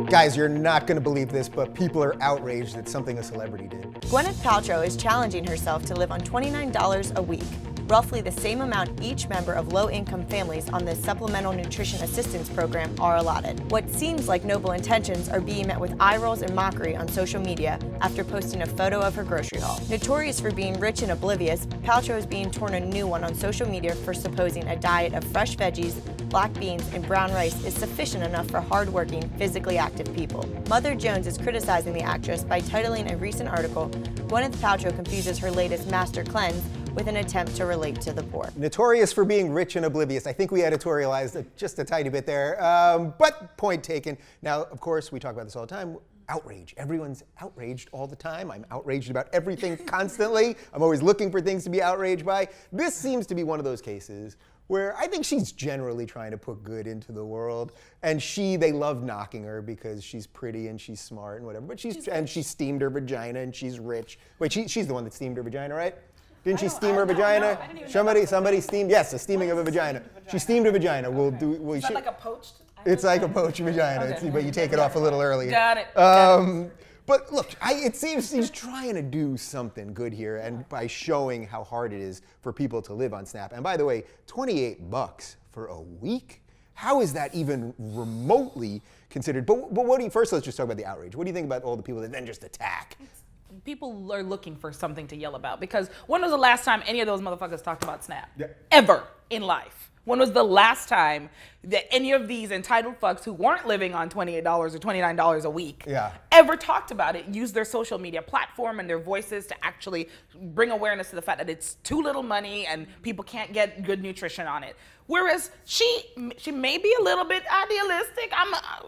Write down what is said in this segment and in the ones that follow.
Guys, you're not going to believe this, but people are outraged at something a celebrity did. Gwyneth Paltrow is challenging herself to live on $29 a week, roughly the same amount each member of low-income families on the Supplemental Nutrition Assistance Program are allotted. What seems like noble intentions are being met with eye rolls and mockery on social media after posting a photo of her grocery haul. Notorious for being rich and oblivious, Paltrow is being torn a new one on social media for supposing a diet of fresh veggies, black beans, and brown rice is sufficient enough for hardworking, physically active people. Mother Jones is criticizing the actress by titling a recent article, "Gwyneth Paltrow confuses her latest master cleanse with an attempt to relate to the poor." Notorious for being rich and oblivious. I think we editorialized it just a tiny bit there, but point taken. Now, of course, we talk about this all the time. Outrage. Everyone's outraged all the time. I'm outraged about everything constantly. I'm always looking for things to be outraged by. This seems to be one of those cases where I think she's generally trying to put good into the world. And they love knocking her because she's pretty and she's smart and whatever. But she steamed her vagina and she's rich. Wait, she's the one that steamed her vagina, right? Didn't she steam her vagina? Somebody steamed, yes, the steaming of a vagina. She steamed her vagina. Is that like a poached? It's like a poached vagina, Okay. but you take it off a little early. Got it. But look, it seems she's trying to do something good here, and by showing how hard it is for people to live on SNAP. And by the way, $28 for a week? How is that even remotely considered? But what do you, first let's just talk about the outrage. What do you think about all the people that then just attack? People are looking for something to yell about, because when was the last time any of those motherfuckers talked about SNAP? Yeah. Ever in life? When was the last time that any of these entitled fucks who weren't living on $28 or $29 a week ever talked about it, used their social media platform and their voices to actually bring awareness to the fact that it's too little money and people can't get good nutrition on it? Whereas she may be a little bit idealistic.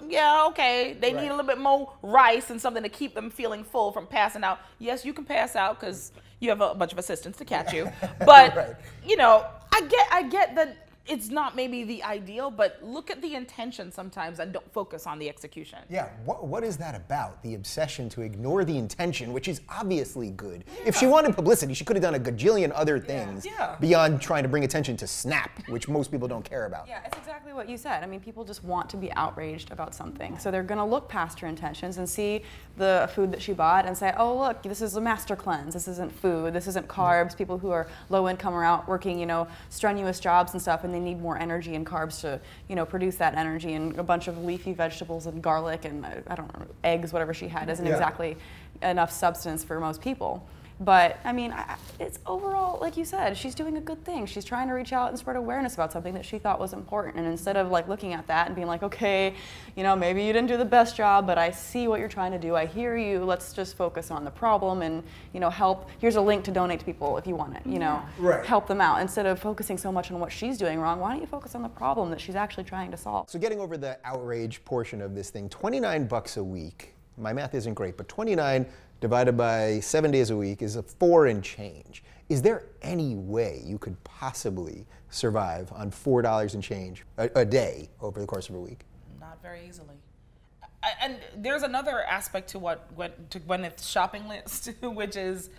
Yeah, okay. They need a little bit more rice and something to keep them feeling full from passing out. Yes, you can pass out because you have a bunch of assistants to catch you. But, you know, I get that it's not maybe the ideal, but look at the intention sometimes and don't focus on the execution. Yeah, what is that about? The obsession to ignore the intention, which is obviously good. If she wanted publicity, she could have done a gajillion other things beyond trying to bring attention to SNAP, which most people don't care about. Yeah, it's exactly what you said. I mean, people just want to be outraged about something. So they're gonna look past her intentions and see the food that she bought and say, oh, look, this is a master cleanse. This isn't food, this isn't carbs. People who are low income are out working, you know, strenuous jobs and stuff, and they need more energy and carbs to, you know, produce that energy, and a bunch of leafy vegetables and garlic and I don't know, eggs, whatever she had, isn't exactly enough substance for most people. But I mean, it's overall, like you said, she's doing a good thing. She's trying to reach out and spread awareness about something that she thought was important. And instead of like looking at that and being like, okay, you know, maybe you didn't do the best job, but I see what you're trying to do. I hear you. Let's just focus on the problem and, you know, help. Here's a link to donate to people if you want it, you know, help them out. Instead of focusing so much on what she's doing wrong, why don't you focus on the problem that she's actually trying to solve? So getting over the outrage portion of this thing, $29 a week, my math isn't great, but 29 divided by 7 days a week is a 4 and change. Is there any way you could possibly survive on $4 and change a day over the course of a week? Not very easily. And there's another aspect to Gwyneth's shopping list, which is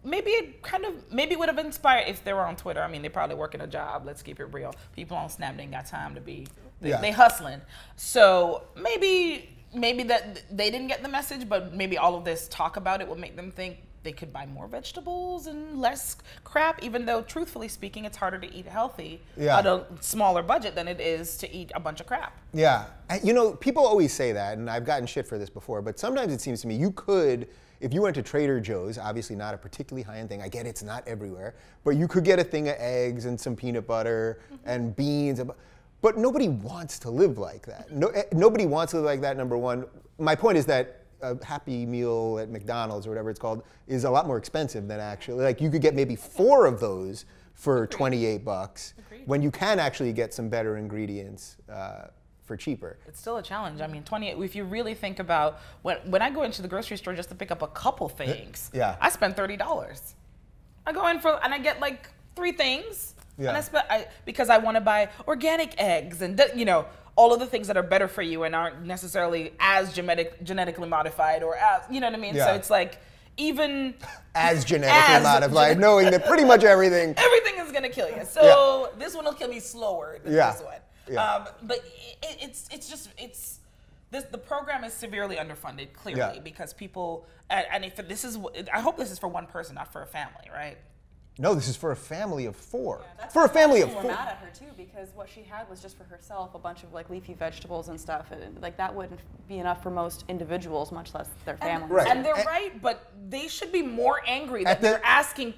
maybe it would have inspired if they were on Twitter. I mean, they probably working a job. Let's keep it real. People on Snap ain't got time to be. They hustling. So maybe that they didn't get the message, but maybe all of this talk about it would make them think they could buy more vegetables and less crap, even though, truthfully speaking, it's harder to eat healthy at a smaller budget than it is to eat a bunch of crap. Yeah. You know, people always say that, and I've gotten shit for this before, but sometimes it seems to me you could, if you went to Trader Joe's, obviously not a particularly high-end thing, I get it's not everywhere, but you could get a thing of eggs and some peanut butter and beans. But nobody wants to live like that. Nobody wants to live like that, number one. My point is that a Happy Meal at McDonald's or whatever it's called is a lot more expensive than actually, like you could get maybe 4 of those for $28 when you can actually get some better ingredients for cheaper. It's still a challenge. I mean, 28, if you really think about, when I go into the grocery store just to pick up a couple things, I spend $30. I go in and I get like 3 things. And because I want to buy organic eggs and, you know, all of the things that are better for you and aren't necessarily as genetically modified or as, you know what I mean? So it's like, even as genetically modified, knowing that pretty much everything is going to kill you. So this one will kill me slower than this one. Yeah. But the program is severely underfunded, clearly, because people, and if this is, I hope this is for one person, not for a family, right? No, this is for a family of 4. Yeah, for a family of 4. We're mad at her too because what she had was just for herself, a bunch of like leafy vegetables and stuff. And, like that wouldn't be enough for most individuals, much less their families. Right. And they're right, but they should be more angry that they're asking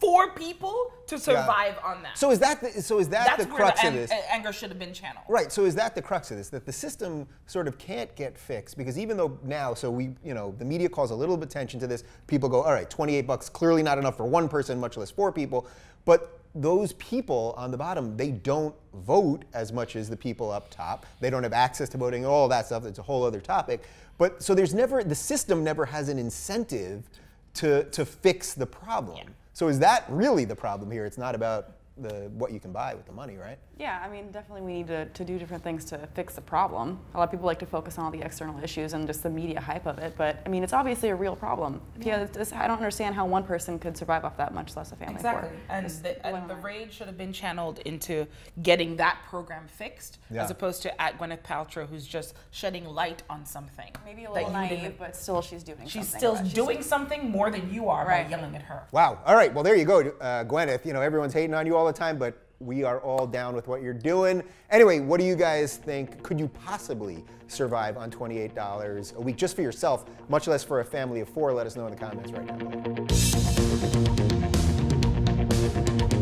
4 people to survive on that. So is that the crux of this? Anger should have been channeled. Right. So is that the crux of this? That the system sort of can't get fixed because even though now, the media calls a little bit attention to this. People go, all right, $28 clearly not enough for one person, much less 4 people. But those people on the bottom, they don't vote as much as the people up top. They don't have access to voting. All that stuff. It's a whole other topic. But so the system never has an incentive to fix the problem. Yeah. So is that really the problem here? It's not about what you can buy with the money, right? Yeah, I mean, definitely we need to do different things to fix the problem. A lot of people like to focus on all the external issues and just the media hype of it, but I mean, it's obviously a real problem. Yeah. I don't understand how one person could survive off that, much less a family. Exactly, and the rage should have been channeled into getting that program fixed, as opposed to at Gwyneth Paltrow, who's just shedding light on something. Maybe a little naive, but still she's doing something. She's still doing something more than you are by yelling at her. Wow, all right, well there you go, Gwyneth. Everyone's hating on you all the time, but we are all down with what you're doing. Anyway, what do you guys think? Could you possibly survive on $28 a week just for yourself, much less for a family of 4? Let us know in the comments right now.